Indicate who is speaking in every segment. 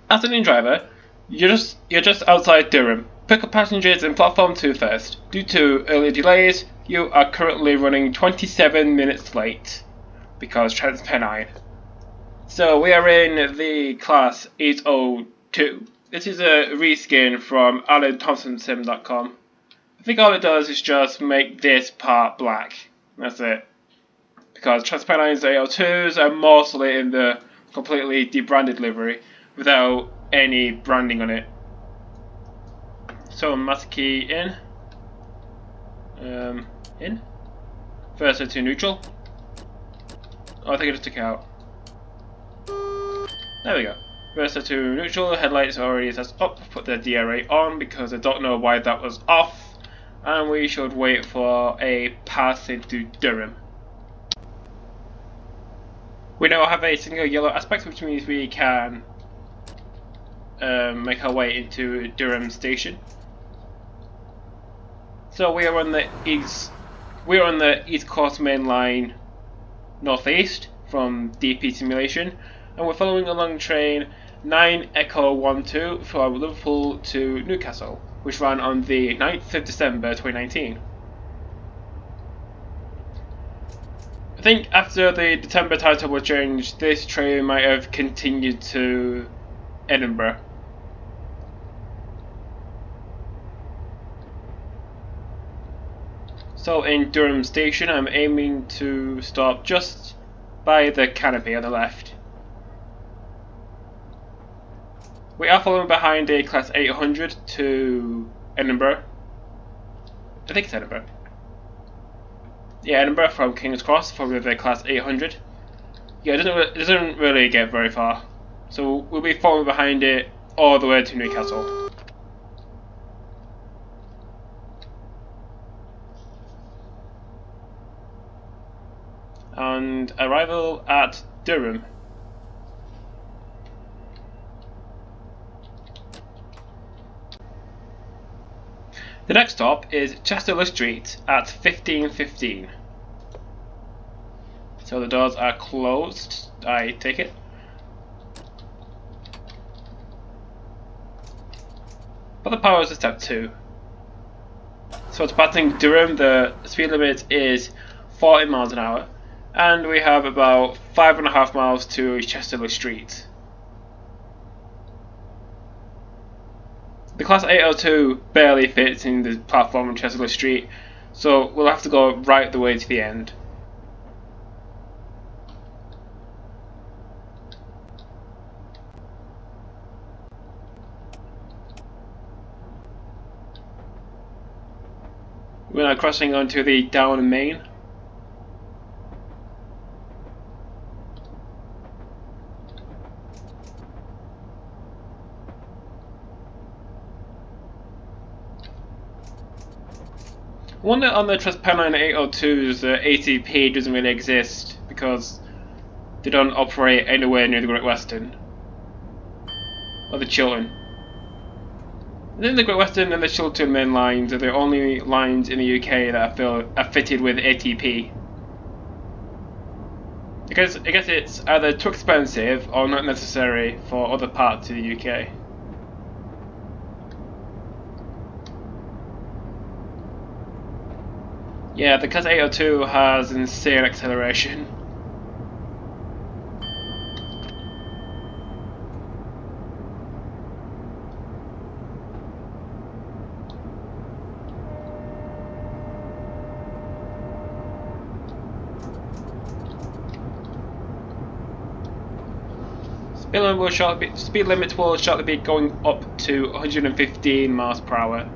Speaker 1: Afternoon driver, you're just outside Durham. Pick up passengers in platform 2 first. Due to early delays, you are currently running 27 minutes late because Transpennine. So we are in the class 802. This is a reskin from ThomsonSim.com. I think all it does is just make this part black. That's it. Because Transpennine's 802s are mostly in the completely debranded livery without any branding on it. So master key in. In. First to neutral. Oh, I think I just took it out. There we go. First to neutral, headlights already set up. Put the DRA on because I don't know why that was off. And we should wait for a pass into Durham. We now have a single yellow aspect, which means we can make our way into Durham station. So we are on the east coast main line northeast from DP Simulation, and we're following along train 9 Echo 12 from Liverpool to Newcastle, which ran on the 9th of December 2019. I think after the December title was changed, this train might have continued to Edinburgh. So in Durham station, I'm aiming to stop just by the canopy on the left. We are following behind a class 800 to Edinburgh. I think it's Edinburgh. Yeah, Edinburgh from King's Cross, probably the class 800. Yeah, it doesn't really get very far. So we'll be following behind it all the way to Newcastle. And arrival at Durham. The next stop is Chester Street at 15:15. So the doors are closed, I take it. But the power is at step 2. So departing Durham, the speed limit is 40 miles an hour, and we have about 5.5 miles to Chester Street. The class 802 barely fits in the platform on Chester Street, so we'll have to go right the way to the end. We're now crossing onto the Down Main. I wonder on the Transpennine 802s the ATP doesn't really exist because they don't operate anywhere near the Great Western or the Chiltern. I think the Great Western and the Chiltern main lines are the only lines in the UK that are fitted with ATP. I guess it's either too expensive or not necessary for other parts of the UK. Yeah, the class 802 has insane acceleration. Speed limit will shortly be going up to 115 miles per hour.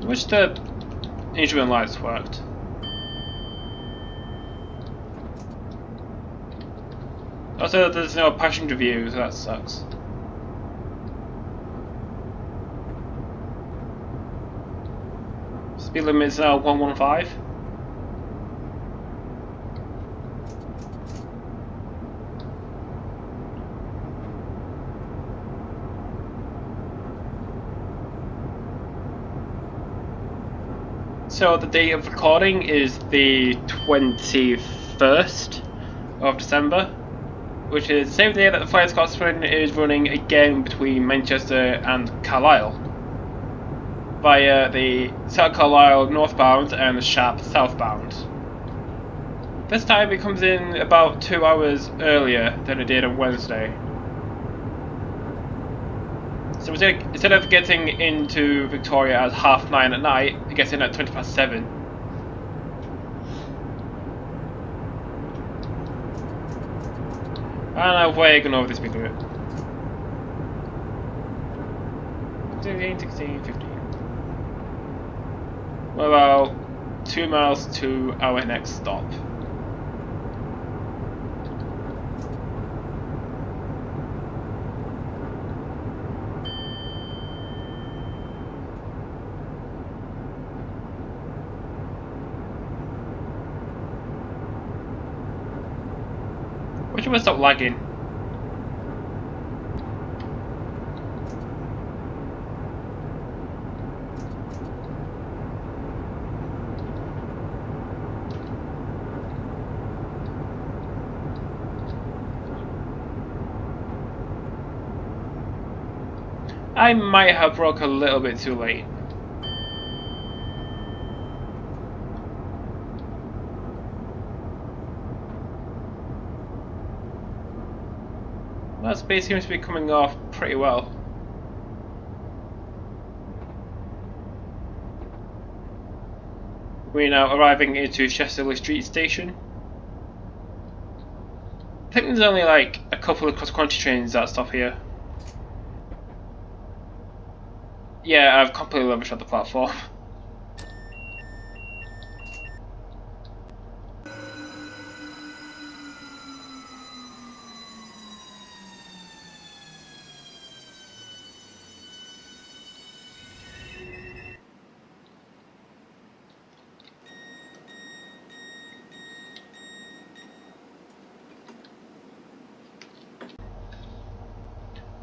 Speaker 1: I wish the instrument lights worked. Also, there's no passenger view, so that sucks. Speed limit is now 115. so the date of recording is the 21st of December, which is the same day that the Flyers Scotsman is running again between Manchester and Carlisle via the South Carlisle northbound and the Sharp southbound. This time it comes in about 2 hours earlier than it did on Wednesday. So instead of getting into Victoria at 9:30 at night, it gets in at 7:20. And we're going over the speed limit. 15, 16, 15. We're about 2 miles to our next stop. Why should we stop lagging? I might have broke a little bit too late. That space seems to be coming off pretty well. We're now arriving into Chesterley Street Station. I think there's only like a couple of cross-country trains that stop here. Yeah, I've completely rubbish at the platform.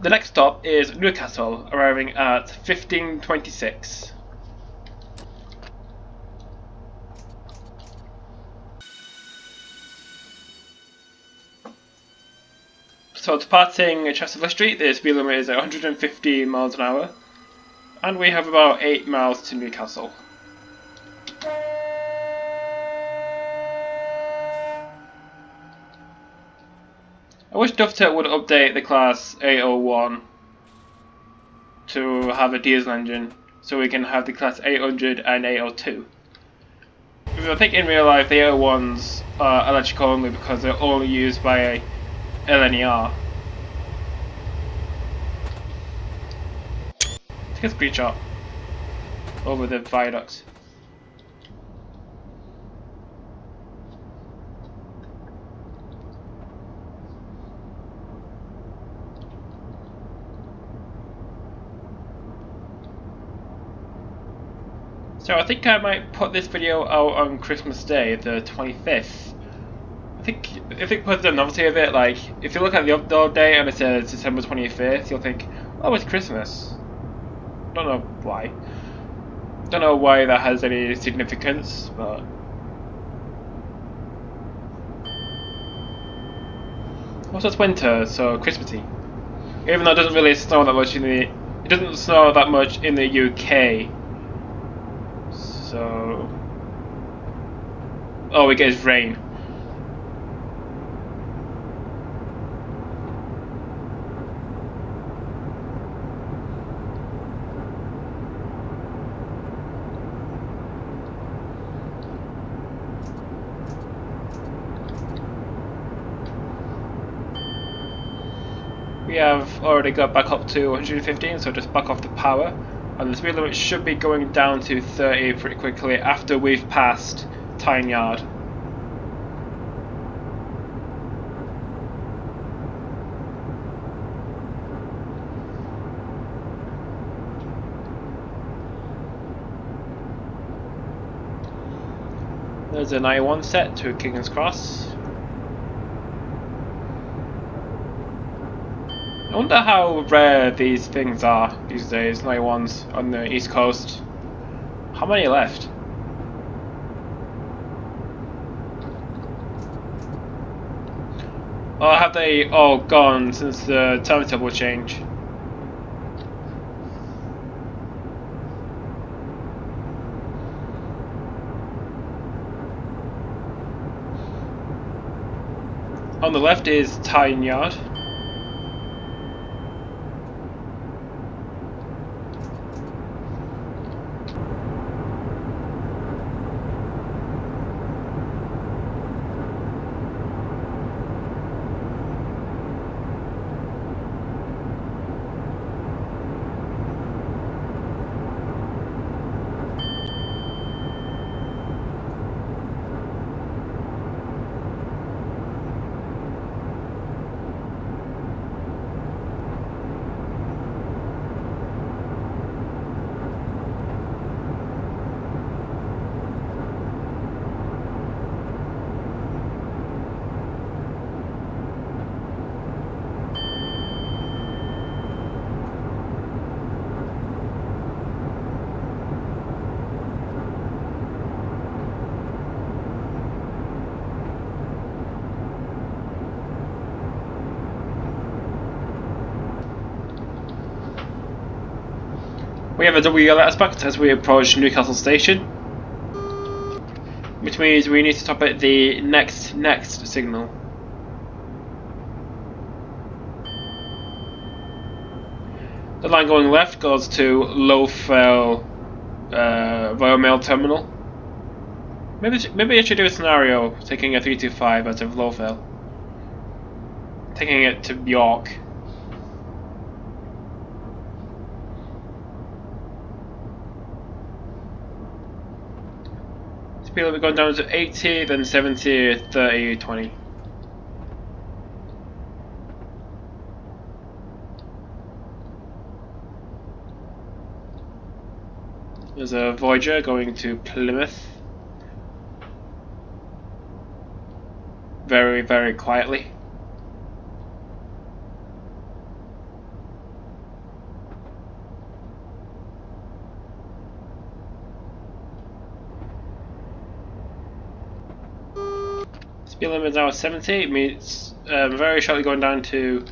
Speaker 1: The next stop is Newcastle, arriving at 15:26. So departing Chesterley Street, the speed limit is 150 miles an hour, and we have about 8 miles to Newcastle. I wish Dovetail would update the class 801 to have a diesel engine, so we can have the class 800 and 802. Because I think in real life the 801s are electrical only because they're only used by a LNER. Take a screenshot over the viaducts. So I think I might put this video out on Christmas Day, the 25th. I think if it puts the novelty of it, like if you look at the upload date and it says December 25th, you'll think, oh, it's Christmas. Don't know why. Don't know why that has any significance, but also it's winter, so Christmassy. Even though it doesn't really snow that much it doesn't snow that much in the UK. So all we get is rain. We have already got back up to 115, so just back off the power, and the speed limit should be going down to 30 pretty quickly after we've passed Tyne Yard. There's a 91 set to King's Cross. I wonder how rare these things are these days, 91s on the East Coast. How many left? Or have they all gone since the timetable change? On the left is Tyne Yard. We have a double yellow aspect as we approach Newcastle station, which means we need to stop at the next signal. The line going left goes to Lowfell Royal Mail Terminal. Maybe I should do a scenario taking a 325 out of Lowfell, taking it to York. Speed limit going down to 80, then 70, 30, 20. There's a Voyager going to Plymouth. Very, very quietly. Speed limit now 70, means very shortly going down to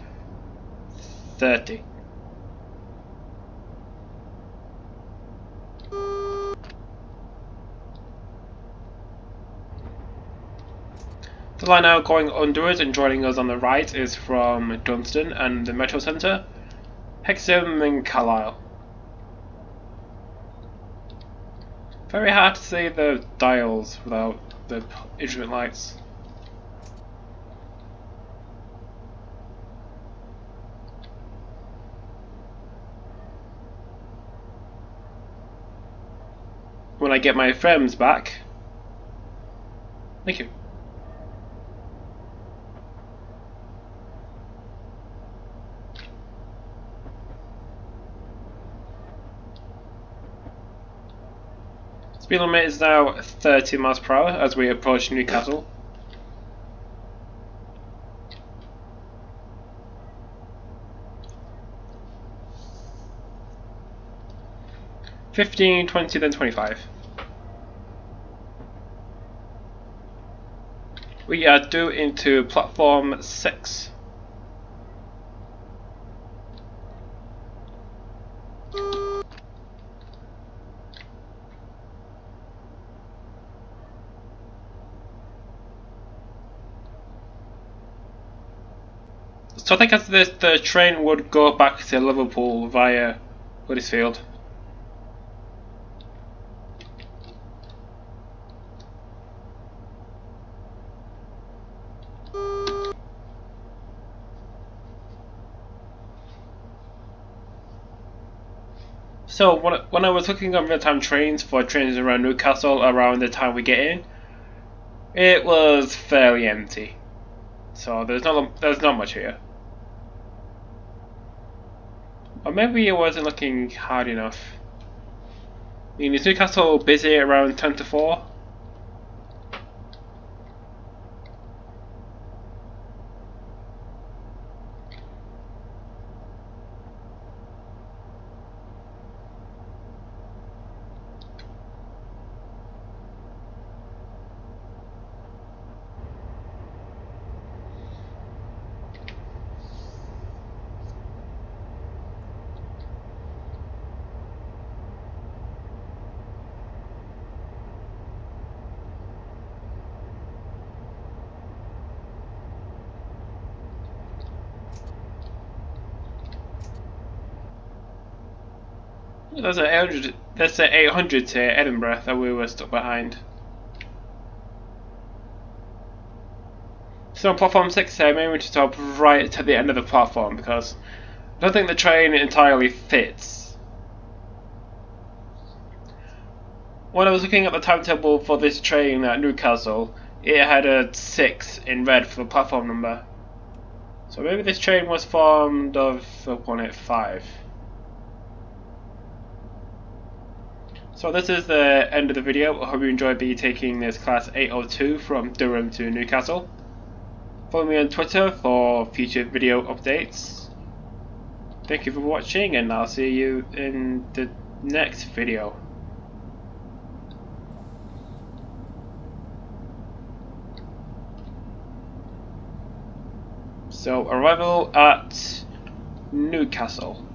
Speaker 1: 30. The line now going under us and joining us on the right is from Dunstan and the Metro Centre, Hexham and Carlisle. Very hard to see the dials without the instrument lights. When I get my frames back. Thank you. Speed limit is now 30 miles per hour as we approach Newcastle. $15, $20, then $25. We are due into platform 6. So I think after this, the train would go back to Liverpool via Huddersfield. So when I was looking at real-time trains for trains around Newcastle around the time we get in, it was fairly empty. So there's not much here. Or maybe it wasn't looking hard enough. I mean, is Newcastle busy around 10 to 4? There's an 800. There's an 800 to Edinburgh that we were stuck behind. So on platform 6 here, maybe we should stop right at the end of the platform because I don't think the train entirely fits. When I was looking at the timetable for this train at Newcastle, it had a 6 in red for the platform number. So maybe this train was formed of one at 5. So this is the end of the video. I hope you enjoyed me taking this class 802 from Durham to Newcastle. Follow me on Twitter for future video updates. Thank you for watching, and I'll see you in the next video. So, arrival at Newcastle.